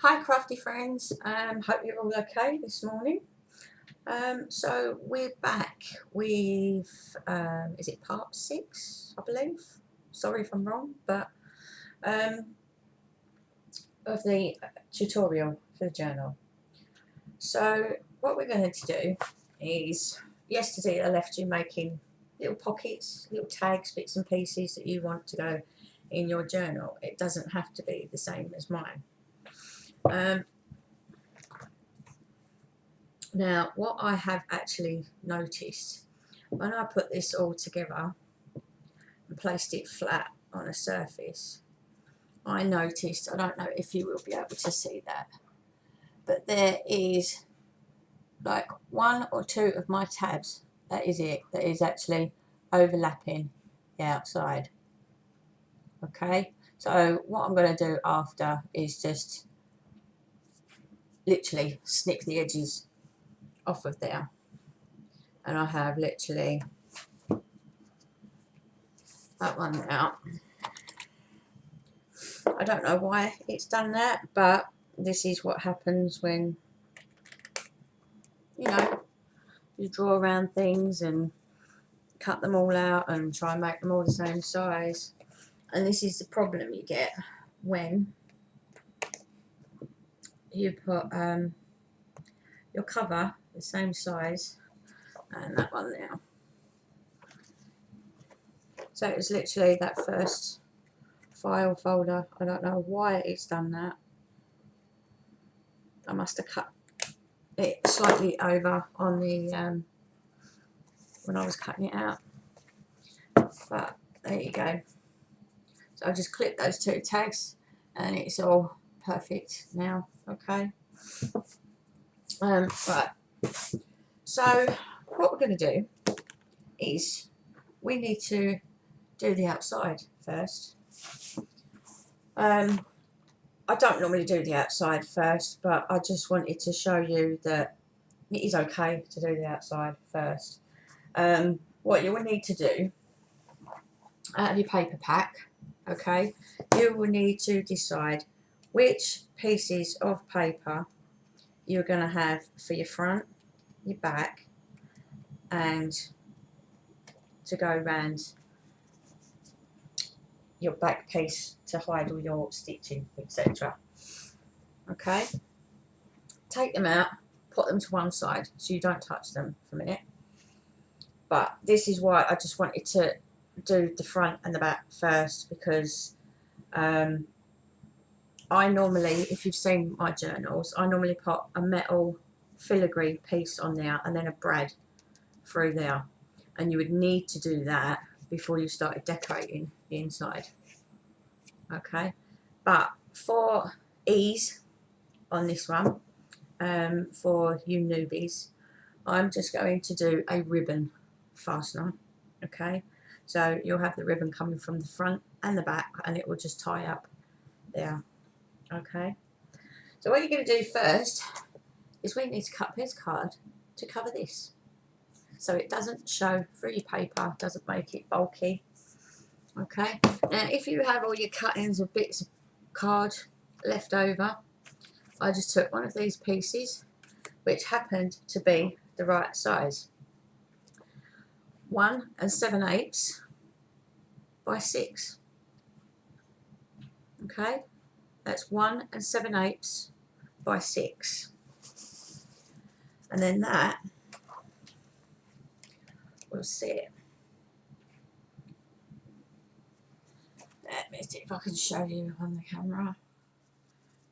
Hi crafty friends, hope you're all okay this morning. So we're back with, is it part 6 I believe, sorry if I'm wrong, but of the tutorial for the journal. So what we're going to do is, yesterday I left you making little pockets, little tags, bits and pieces that you want to go in your journal. It doesn't have to be the same as mine. Now, what I have actually noticed, when I put this all together and placed it flat on a surface, I noticed, I don't know if you will be able to see that, but there is like 1 or 2 of my tabs, that is it, that is actually overlapping the outside. Okay, so what I'm going to do after is just literally snip the edges off of there, and I have literally that one out. I don't know why it's done that, but this is what happens when, you know, you draw around things and cut them all out and try and make them all the same size. And this is the problem you get when you put your cover the same size, and that one there. So it's literally that first file folder. I don't know why it's done that. I must have cut it slightly over on the when I was cutting it out, but there you go. So I just clip those 2 tags and it's all perfect now. Okay, right, so what we're going to do is we need to do the outside first. I don't normally do the outside first, but I just wanted to show you that it is okay to do the outside first. What you will need to do out of your paper pack, okay, you will need to decide which pieces of paper you're going to have for your front, your back, and to go around your back piece to hide all your stitching, etc. Okay, take them out, put them to one side so you don't touch them for a minute. But this is why I just wanted to do the front and the back first, because I normally, if you've seen my journals, I normally put a metal filigree piece on there and then a brad through there, and you would need to do that before you started decorating the inside. Okay, but for ease on this one, for you newbies, I'm just going to do a ribbon fastener. Okay, so you'll have the ribbon coming from the front and the back, and it will just tie up there. Okay, so what you're going to do first is we need to cut this card to cover this, so it doesn't show through your paper, doesn't make it bulky. Okay, now if you have all your cuttings or bits of card left over, I just took one of these pieces, which happened to be the right size, 1 7/8 by 6. Okay, that's 1 7/8 by 6, and then that will sit. Let me see if I can show you on the camera.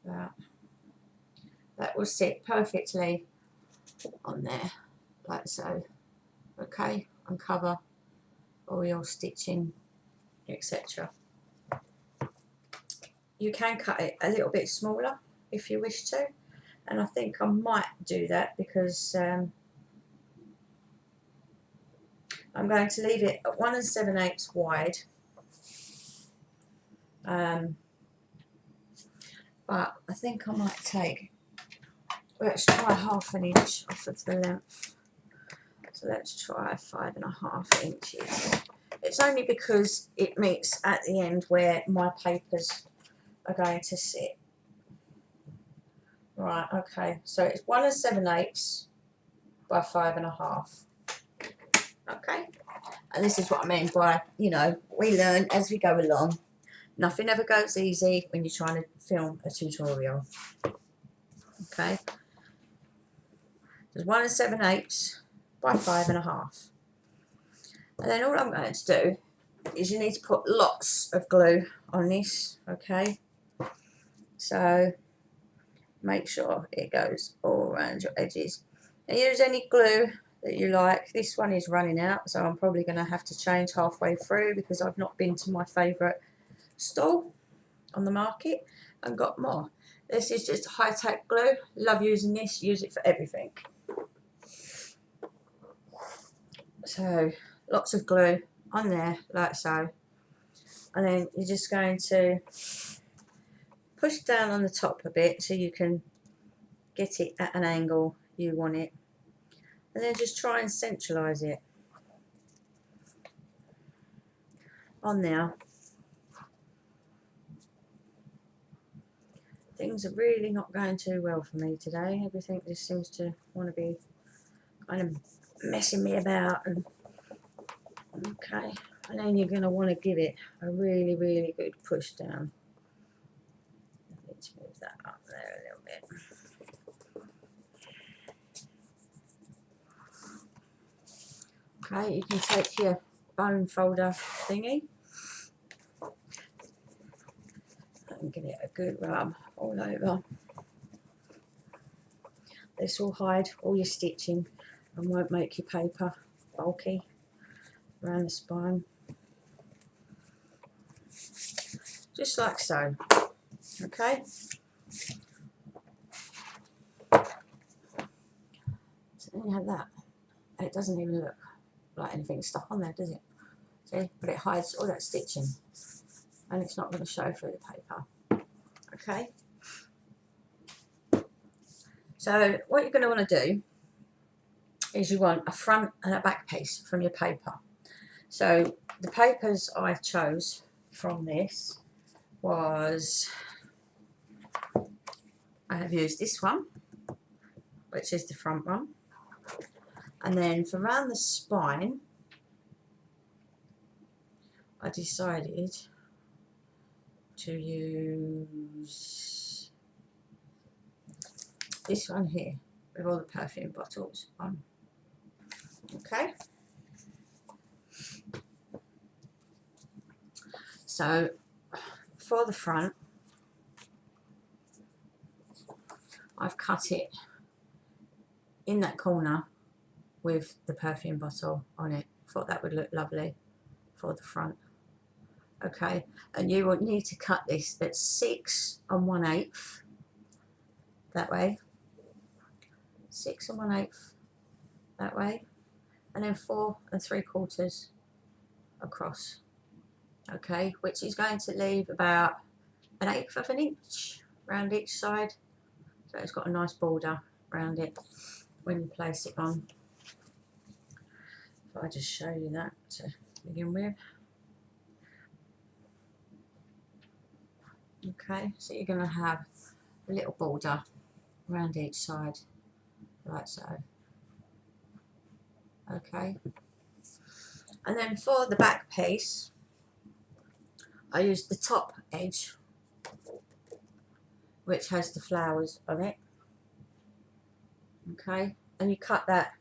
That will sit perfectly on there, like so. Okay, and cover all your stitching, etc. You can cut it a little bit smaller if you wish to, and I think I might do that because I'm going to leave it at 1 7/8 wide. But I think I might take, let's try 1/2 inch off of the length. So let's try 5.5 inches. It's only because it meets at the end where my papers are going to sit. Right, okay, so it's 1 7/8 by 5.5. Okay, and this is what I mean by, you know, we learn as we go along. Nothing ever goes easy when you're trying to film a tutorial. Okay, there's 1 7/8 by 5.5. And then all I'm going to do is you need to put lots of glue on this, okay? So make sure it goes all around your edges. And use any glue that you like. This one is running out, so I'm probably going to have to change halfway through because I've not been to my favourite store on the market and got more. This is just high-tech glue. Love using this. Use it for everything. So lots of glue on there like so, and then you're just going to push down on the top a bit so you can get it at an angle you want it, and then just try and centralise it on there. Things are really not going too well for me today. Everything just seems to want to be kind of messing me about. And okay, and then you're going to want to give it a really, really good push down. I need to move that up there a little bit. Okay, you can take your bone folder thingy and give it a good rub all over. This will hide all your stitching and won't make your paper bulky around the spine. Just like so. Okay. So then you have that. And it doesn't even look like anything stuck on there, does it? See? But it hides all that stitching. And it's not going to show through the paper. Okay. So what you're going to want to do is you want a front and a back piece from your paper. So the papers I chose from this was, I have used this one, which is the front one, and then for around the spine I decided to use this one here with all the perfume bottles on. Okay, so for the front I've cut it in that corner with the perfume bottle on it. Thought that would look lovely for the front. Okay, and you will need to cut this at 6 1/8 that way, 6 1/8 that way, and then 4 3/4 across. Okay, which is going to leave about 1/8 of an inch around each side, so it's got a nice border around it when you place it on. If I just show you that to begin with. Okay, so you're going to have a little border around each side like so. Okay, and then for the back piece I used the top edge, which has the flowers on it. Okay, and you cut that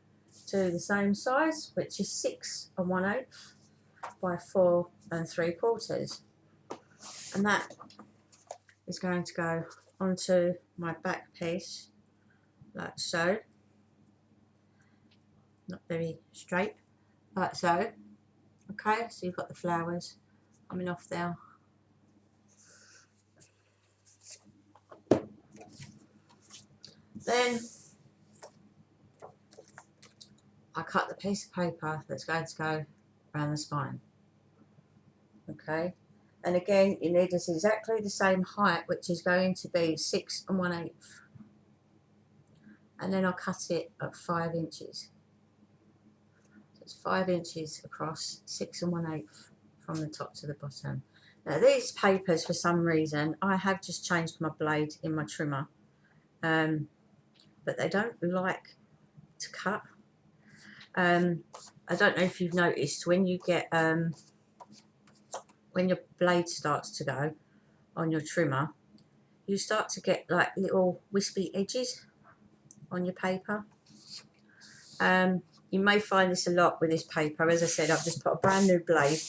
to the same size, which is 6 1/8 by 4 3/4, and that is going to go onto my back piece like so, not very straight, like so. Okay, so you've got the flowers coming off there. Then I cut the piece of paper that's going to go around the spine. Okay, and again you need this exactly the same height, which is going to be 6 1/8, and then I'll cut it at 5 inches. So it's 5 inches across, 6 1/8 from the top to the bottom. Now these papers, for some reason, I have just changed my blade in my trimmer, but they don't like to cut. I don't know if you've noticed when you get when your blade starts to go on your trimmer, you start to get like little wispy edges on your paper. You may find this a lot with this paper. As I said, I've just put a brand new blade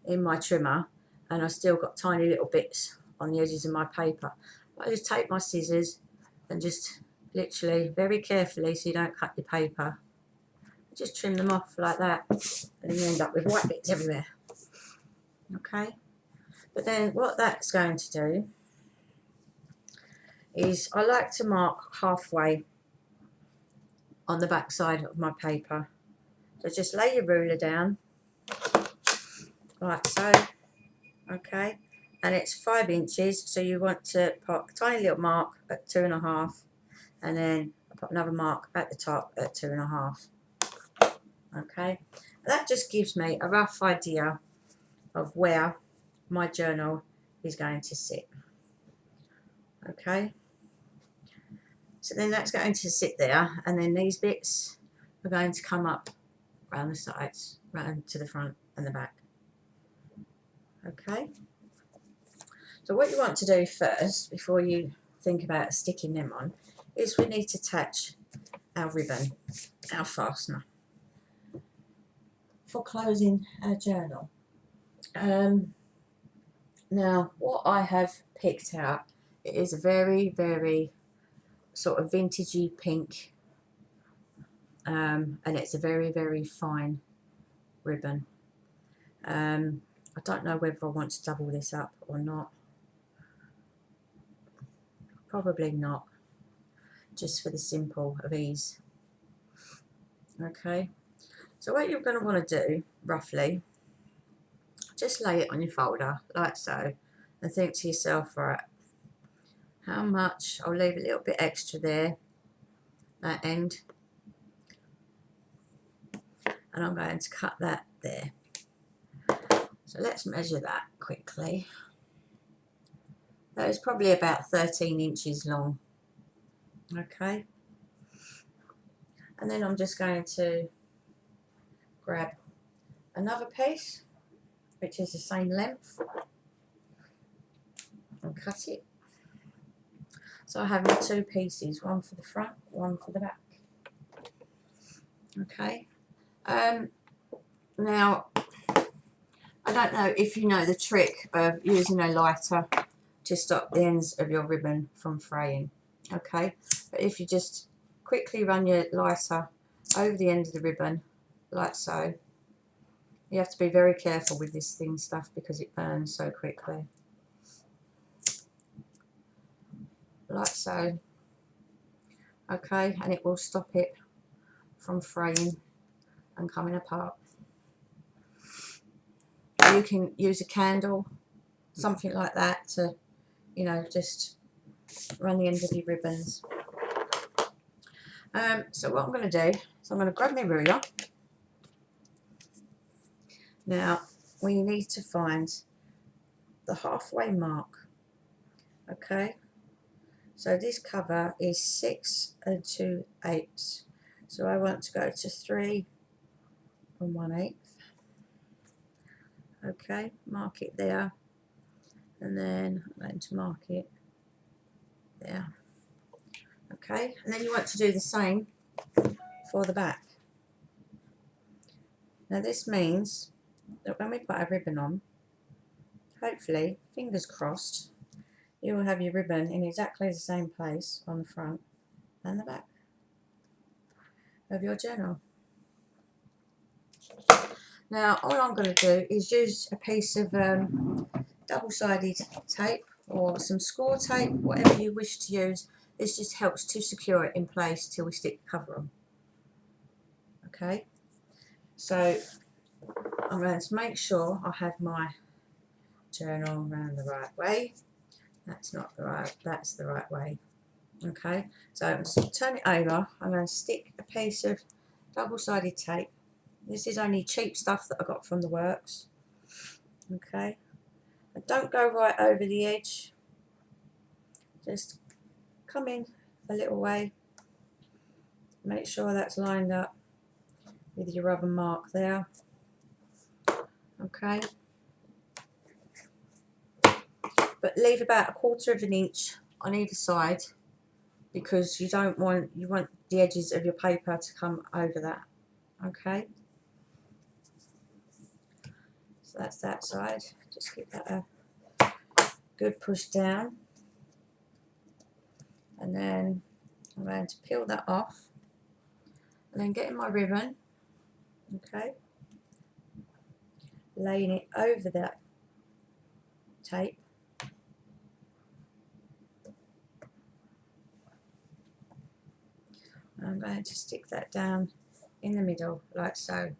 in my trimmer and I've still got tiny little bits on the edges of my paper. I just take my scissors and just literally very carefully, so you don't cut your paper, just trim them off like that, and you end up with white bits everywhere. Okay, but then what that's going to do is I like to mark halfway on the back side of my paper. So just lay your ruler down like so. Okay, and it's 5 inches, so you want to put a tiny little mark at 2.5, and then put another mark at the top at 2.5. Okay, that just gives me a rough idea of where my journal is going to sit. Okay, so then that's going to sit there, and then these bits are going to come up around the sides, round to the front and the back. Okay, so what you want to do first, before you think about sticking them on, is we need to attach our ribbon, our fastener, for closing our journal. Now, what I have picked out, it is a very, very sort of vintagey pink, and it's a very, very fine ribbon. I don't know whether I want to double this up or not. Probably not, just for the simple of ease. Okay, so what you're going to want to do, roughly, just lay it on your folder like so, and think to yourself, right, how much, I'll leave a little bit extra there, that end, and I'm going to cut that there. So let's measure that quickly. That is probably about 13 inches long. Okay, and then I'm just going to grab another piece which is the same length and cut it. So I have my 2 pieces, one for the front, one for the back. Okay, now I don't know if you know the trick of using a lighter to stop the ends of your ribbon from fraying. Okay, but if you just quickly run your lighter over the end of the ribbon like so, you have to be very careful with this thin stuff because it burns so quickly. Like so. Okay, and it will stop it from fraying and coming apart. You can use a candle, something like that, to, you know, just run the end of your ribbons. So what I'm going to do is I'm going to grab my ruler. Now we need to find the halfway mark. Okay, so this cover is 6 2/8, so I want to go to 3 1/8. Okay, mark it there, and then I'm going to mark it there. Okay, and then you want to do the same for the back. Now this means that when we put our ribbon on, hopefully, fingers crossed, you will have your ribbon in exactly the same place on the front and the back of your journal. Now all I'm going to do is use a piece of double-sided tape or some score tape, whatever you wish to use. This just helps to secure it in place till we stick the cover on. Okay, so I'm going to make sure I have my journal around the right way. That's not the right, that's the right way. Okay, so I'm just going to turn it over. I'm going to stick a piece of double-sided tape. This is only cheap stuff that I got from the works. Okay, and don't go right over the edge. Just come in a little way. Make sure that's lined up with your rubber mark there. Okay. But leave about 1/4 of an inch on either side, because you want the edges of your paper to come over that. Okay. So that's that side. Just give that a good push down. And then I'm going to peel that off. And then getting my ribbon, okay, laying it over that tape. I'm going to stick that down in the middle like so.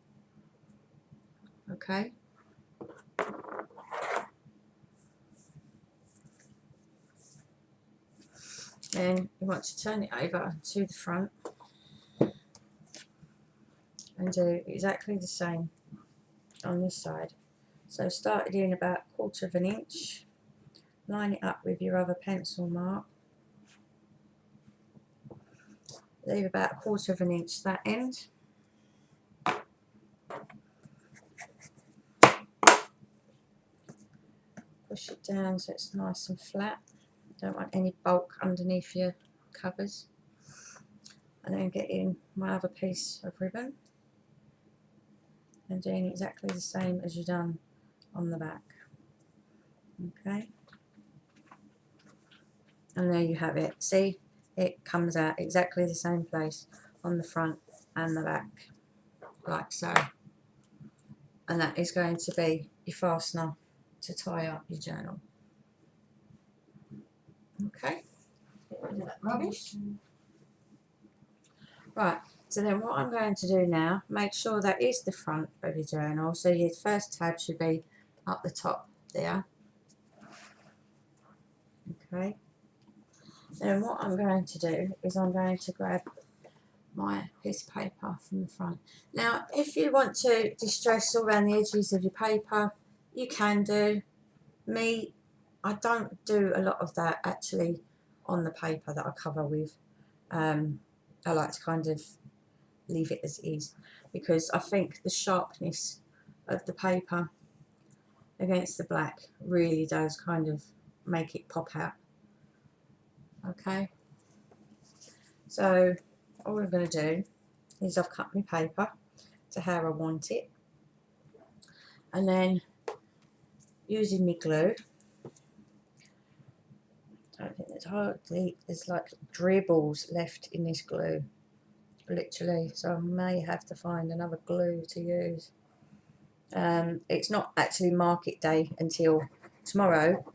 Okay. Then you want to turn it over to the front and do exactly the same on this side. So start it in about 1/4 of an inch, line it up with your other pencil mark, leave about 1/4 of an inch that end, push it down so it's nice and flat. Don't want any bulk underneath your covers. And then get in my other piece of ribbon and doing exactly the same as you've done on the back. Okay, and there you have it. See, it comes out exactly the same place on the front and the back, like so. And that is going to be your fastener to tie up your journal. Okay, get rid of that rubbish. Right, so then what I'm going to do now, make sure that is the front of your journal. So your first tab should be up the top there. Okay, then what I'm going to do is I'm going to grab my piece of paper from the front. Now, if you want to distress all around the edges of your paper, you can do. Me, I don't do a lot of that actually on the paper that I cover with. I like to kind of leave it as it is, because I think the sharpness of the paper against the black really does kind of make it pop out. Okay, so all I'm going to do is I've cut my paper to how I want it, and then using my glue, I don't think there's like dribbles left in this glue, literally, so I may have to find another glue to use. It's not actually market day until tomorrow,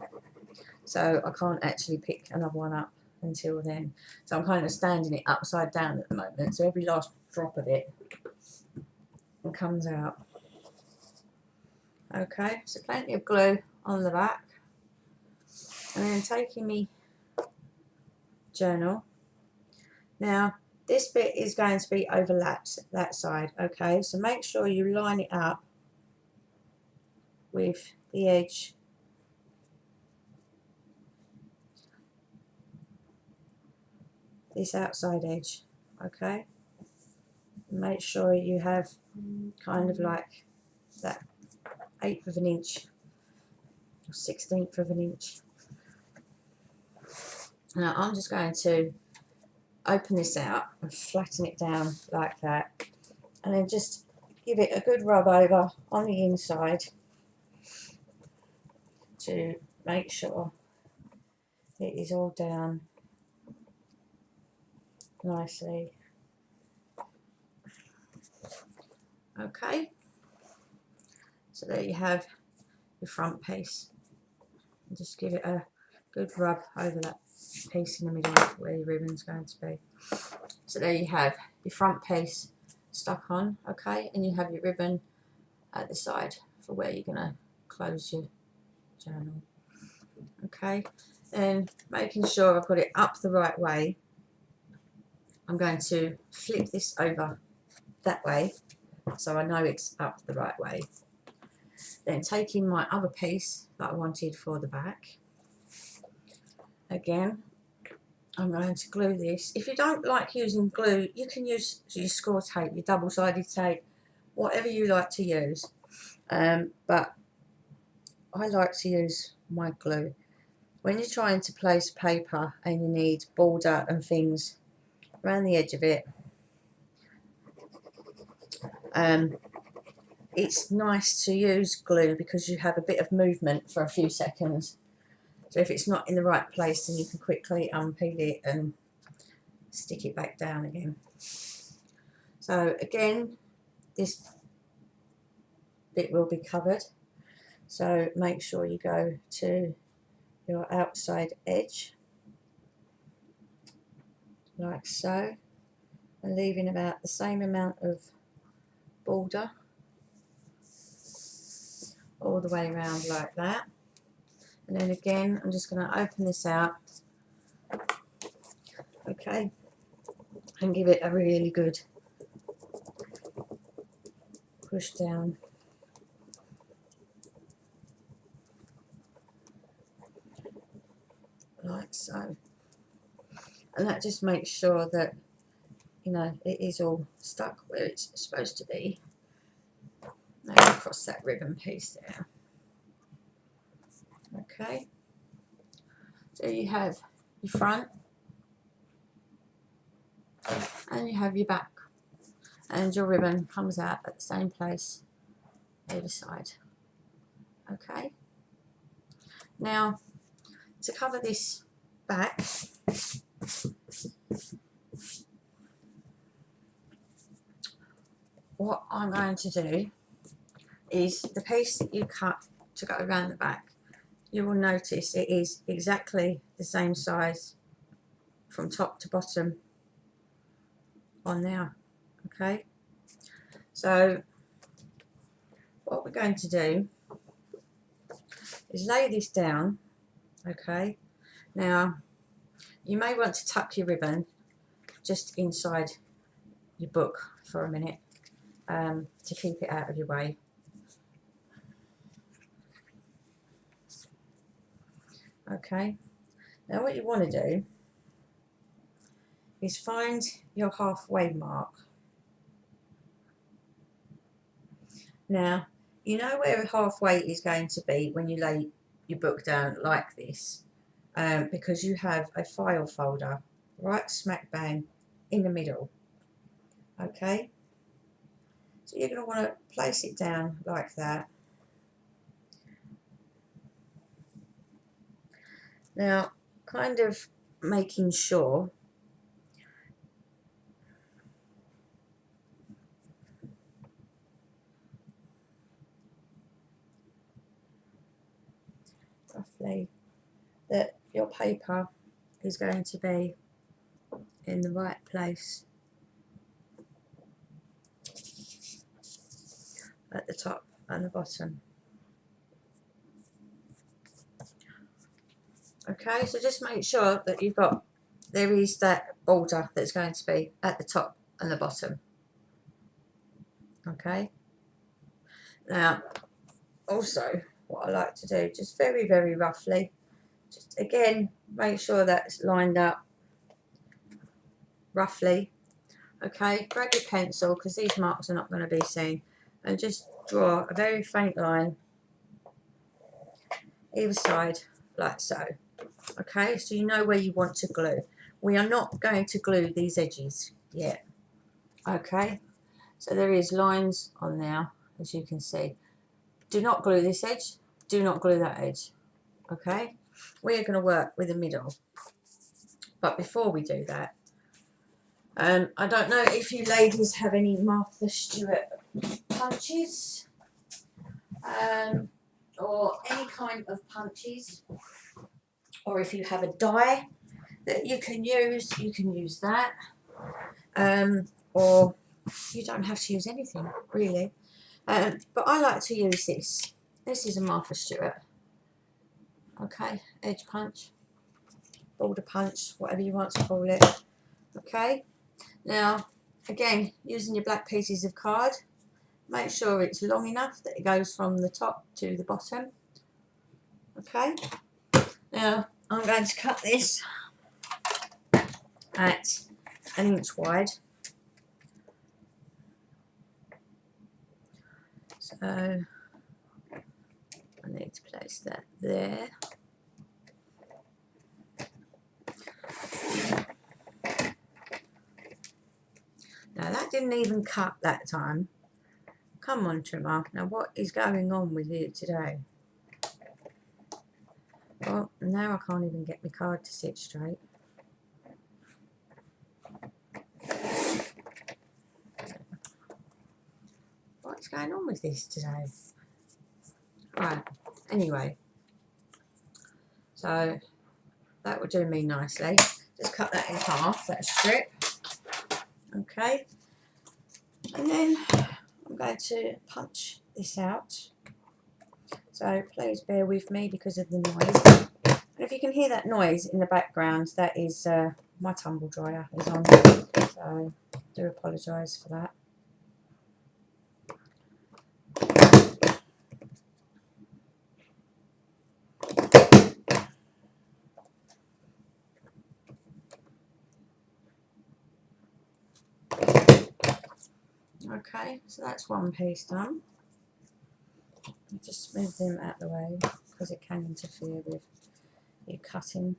so I can't actually pick another one up until then. So I'm kind of standing it upside down at the moment, so every last drop of it comes out. Okay, so plenty of glue on the back, and then taking me journal. Now this bit is going to be overlapped that side, okay, so make sure you line it up with the edge this outside edge, okay. Make sure you have kind of like that 1/8 of an inch or 1/16 of an inch. Now I'm just going to open this out and flatten it down like that, and then just give it a good rub over on the inside to make sure it is all down nicely. Okay, so there you have your front piece. And just give it a good rub over that piece in the middle where your ribbon's going to be. So there you have your front piece stuck on, okay, and you have your ribbon at the side for where you're going to close your journal. Okay, and making sure I've got it up the right way, I'm going to flip this over that way so I know it's up the right way. Then taking my other piece that I wanted for the back, again I'm going to glue this. If you don't like using glue, you can use your score tape, your double-sided tape, whatever you like to use. But I like to use my glue. When you're trying to place paper and you need border and things around the edge of it, it's nice to use glue because you have a bit of movement for a few seconds. So if it's not in the right place, then you can quickly unpeel it and stick it back down again. So again, this bit will be covered. So make sure you go to your outside edge, like so, and leaving about the same amount of border all the way around like that. And then again, I'm just going to open this out, okay, and give it a really good push down. Like so. And that just makes sure that, you know, it is all stuck where it's supposed to be. Now across that ribbon piece there. Okay. So you have your front and you have your back, and your ribbon comes out at the same place either side. Okay. Now to cover this back, what I'm going to do is the piece that you cut to go around the back, you will notice it is exactly the same size from top to bottom on there. Okay, so what we're going to do is lay this down. Okay, now you may want to tuck your ribbon just inside your book for a minute to keep it out of your way. Okay, now what you want to do is find your halfway mark. Now, you know where halfway is going to be when you lay your book down like this, because you have a file folder right smack bang in the middle. Okay, so you're going to want to place it down like that. Now, kind of making sure roughly that your paper is going to be in the right place at the top and the bottom. Okay, so just make sure that you've got, there is that border that's going to be at the top and the bottom. Okay, now also what I like to do, just very, very roughly, just again make sure that's lined up roughly. Okay, grab your pencil because these marks are not going to be seen, and just draw a very faint line either side like so. Okay, so you know where you want to glue. We are not going to glue these edges yet. Okay, so there is lines on there, as you can see. Do not glue this edge, do not glue that edge. Okay, we are going to work with the middle. But before we do that, I don't know if you ladies have any Martha Stewart punches, or any kind of punches, or if you have a die that you can use that, or you don't have to use anything really, but I like to use this. This is a Martha Stewart. Okay, edge punch, border punch, whatever you want to call it. Okay, now again, using your black pieces of card, make sure it's long enough that it goes from the top to the bottom. Okay, now I'm going to cut this at 1 inch wide. So I need to place that there. Now that didn't even cut that time. Come on, trimmer. Now what is going on with you today? Well, now I can't even get my card to sit straight. What's going on with this today? Right, anyway. So that will do me nicely. Just cut that in half, that strip. Okay. And then I'm going to punch this out. So please bear with me because of the noise. And if you can hear that noise in the background, that is my tumble dryer is on. So I do apologise for that. Okay, so that's one piece done. Just move them out of the way because it can interfere with you cutting.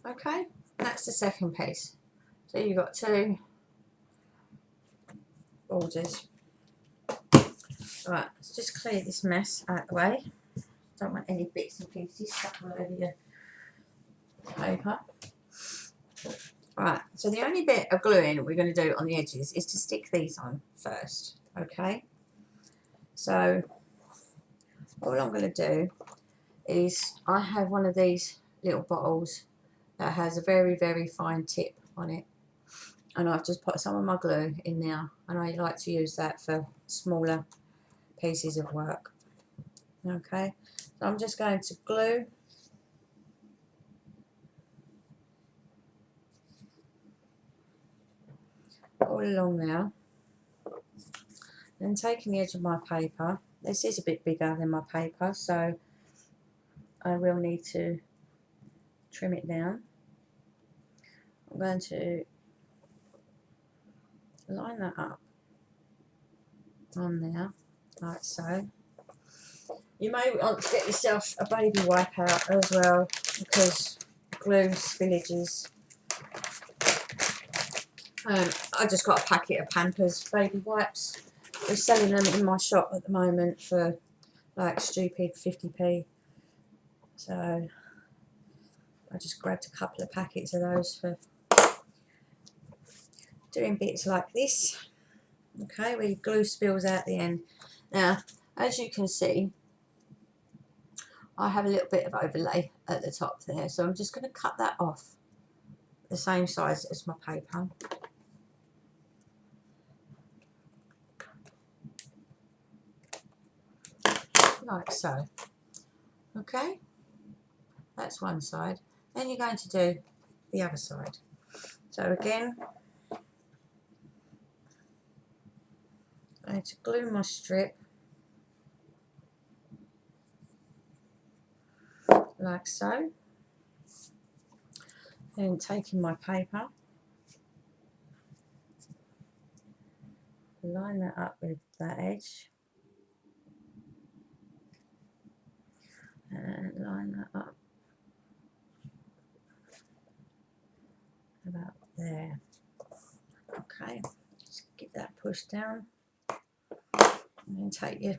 Okay, that's the second piece. So you've got 2 borders. Right, let's just clear this mess out of the way. Don't want any bits and pieces stuck all over your paper. Right, so the only bit of gluing we're going to do on the edges is to stick these on first, okay? So all I'm going to do is I have one of these little bottles that has a very, very fine tip on it. And I've just put some of my glue in there, and I like to use that for smaller pieces of work. Okay, so I'm just going to glue all along there. Then taking the edge of my paper, this is a bit bigger than my paper, so I will need to trim it down. I'm going to line that up on there, like so. You may want to get yourself a baby wipe out as well, because glue spillages. I just got a packet of Pampers baby wipes. They're selling them in my shop at the moment for like stupid 50p. So I just grabbed a couple of packets of those for doing bits like this. Okay, where your glue spills out the end. Now, as you can see, I have a little bit of overlay at the top there, so I'm just going to cut that off the same size as my paper. Like so. Okay, that's one side. Then you're going to do the other side. So again, I'm going to glue my strip like so. Then taking my paper, line that up with that edge, and line that up about there. Okay, just get that pushed down, and then take your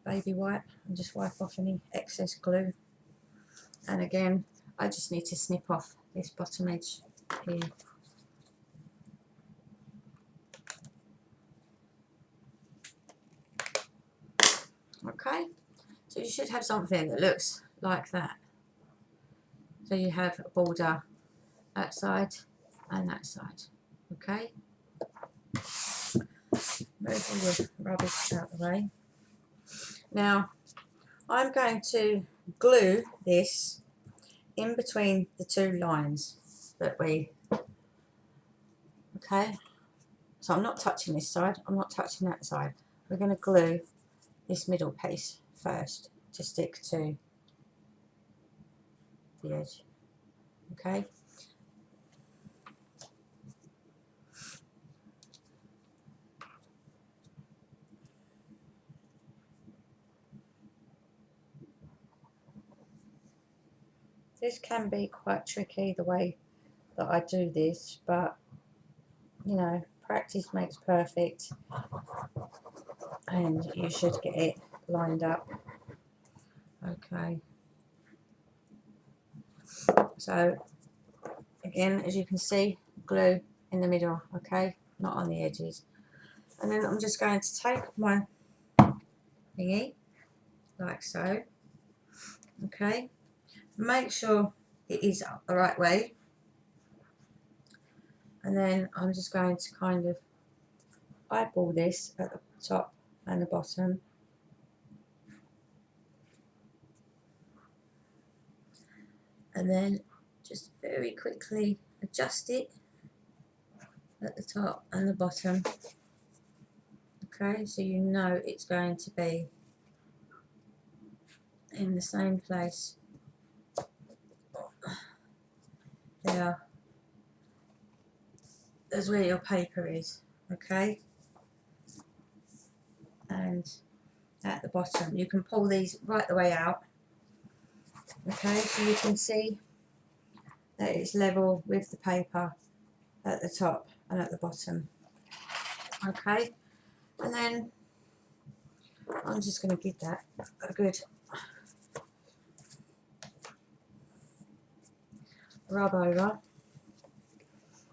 baby wipe and just wipe off any excess glue. And again, I just need to snip off this bottom edge here. Okay, so you should have something that looks like that. So you have a border that side and that side. Okay, move all your rubbish out of the way. Now, I'm going to glue this in between the two lines that we, okay, so I'm not touching this side, I'm not touching that side. We're going to glue this middle piece first to stick to the edge, okay. This can be quite tricky the way that I do this, but you know, practice makes perfect, and you should get it lined up. Okay, so again, as you can see, glue in the middle, okay, not on the edges. And then I'm just going to take my thingy like so, okay, make sure it is up the right way, and then I'm just going to kind of eyeball this at the top and the bottom, and then just very quickly adjust it at the top and the bottom, okay, so you know it's going to be in the same place there as where your paper is, okay, and at the bottom you can pull these right the way out, okay, so you can see that it's level with the paper at the top and at the bottom, okay, and then I'm just going to give that a good rub over.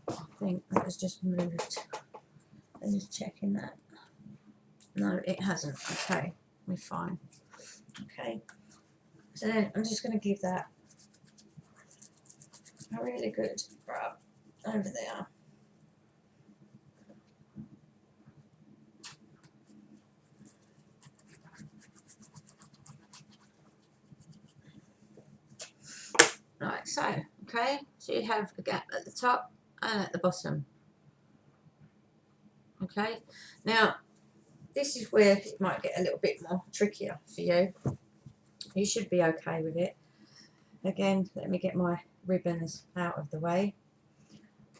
I think that has just moved. I'm just checking that. No, it hasn't. Okay, we're fine. Okay, so then I'm just going to give that a really good rub over there. Like so, okay, so you have a gap at the top and at the bottom, okay. Now this is where it might get a little bit more trickier for you. You should be okay with it. Again, let me get my ribbons out of the way.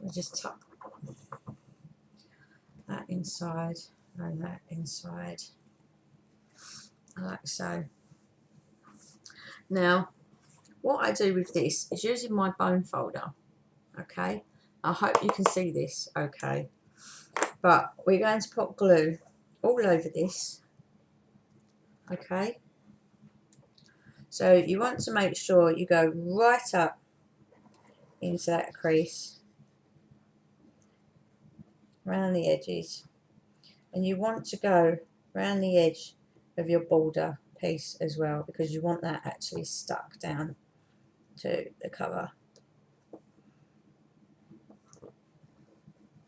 I'll just tuck that inside and that inside, like so. Now what I do with this is using my bone folder, okay, I hope you can see this okay, but we're going to put glue all over this, okay, so you want to make sure you go right up into that crease around the edges, and you want to go around the edge of your border piece as well, because you want that actually stuck down to the cover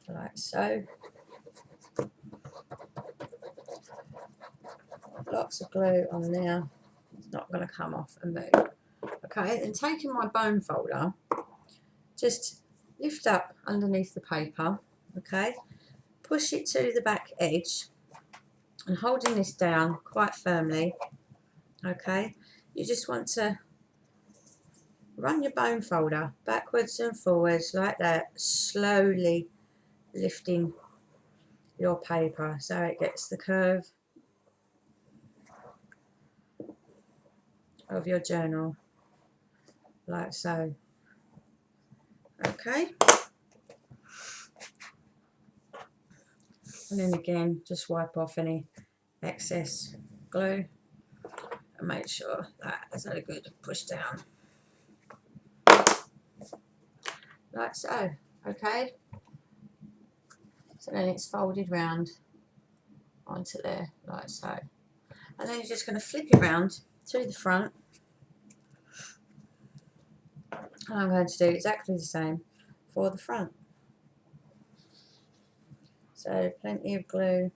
like so. Lots of glue on there, it's not going to come off and move. Okay, then taking my bone folder, just lift up underneath the paper, okay, push it to the back edge and holding this down quite firmly, okay, you just want to run your bone folder backwards and forwards like that, slowly lifting your paper so it gets the curve of your journal like so, okay, and then again just wipe off any excess glue and make sure that is a good push down like so, okay, so then it's folded round onto there like so, and then you're just going to flip it round to the front, and I'm going to do exactly the same for the front. So plenty of glue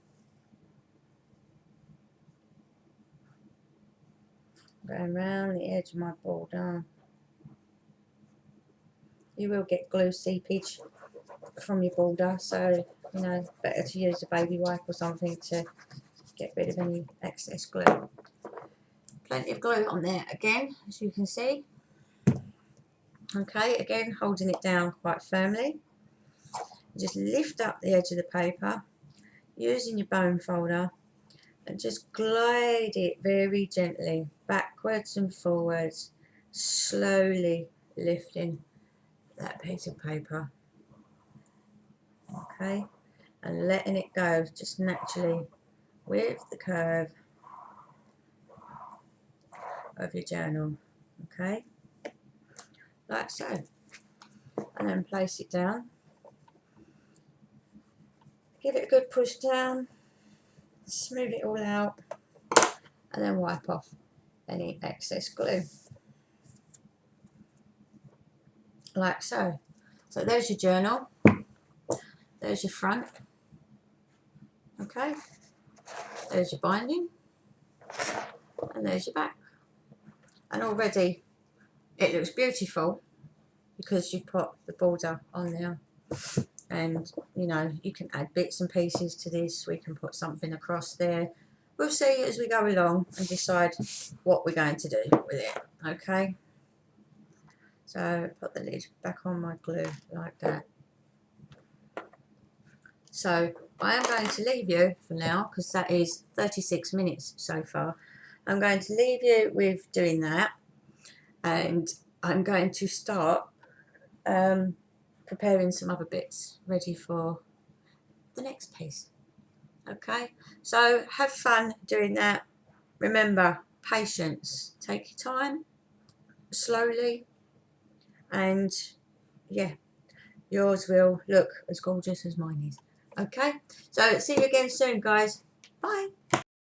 Going round the edge of my border. You will get glue seepage from your border, so you know, better to use a baby wipe or something to get rid of any excess glue. Plenty of glue on there again, as you can see. Okay, again holding it down quite firmly. Just lift up the edge of the paper using your bone folder and just glide it very gently backwards and forwards, slowly lifting that piece of paper. Okay, and letting it go just naturally with the curve of your journal. Okay, like so, and then place it down. Give it a good push down, smooth it all out, and then wipe off any excess glue. Like so. So there's your journal, there's your front, okay, there's your binding, and there's your back. And already it looks beautiful because you've put the border on there. And you know, you can add bits and pieces to this. We can put something across there. We'll see as we go along and decide what we're going to do with it. Okay, so put the lid back on my glue like that. So I am going to leave you for now, because that is 36 minutes so far. I'm going to leave you with doing that, and I'm going to start preparing some other bits ready for the next piece. Okay, so have fun doing that. Remember, patience. Take your time, slowly, and yeah, yours will look as gorgeous as mine is. Okay, so see you again soon, guys. Bye.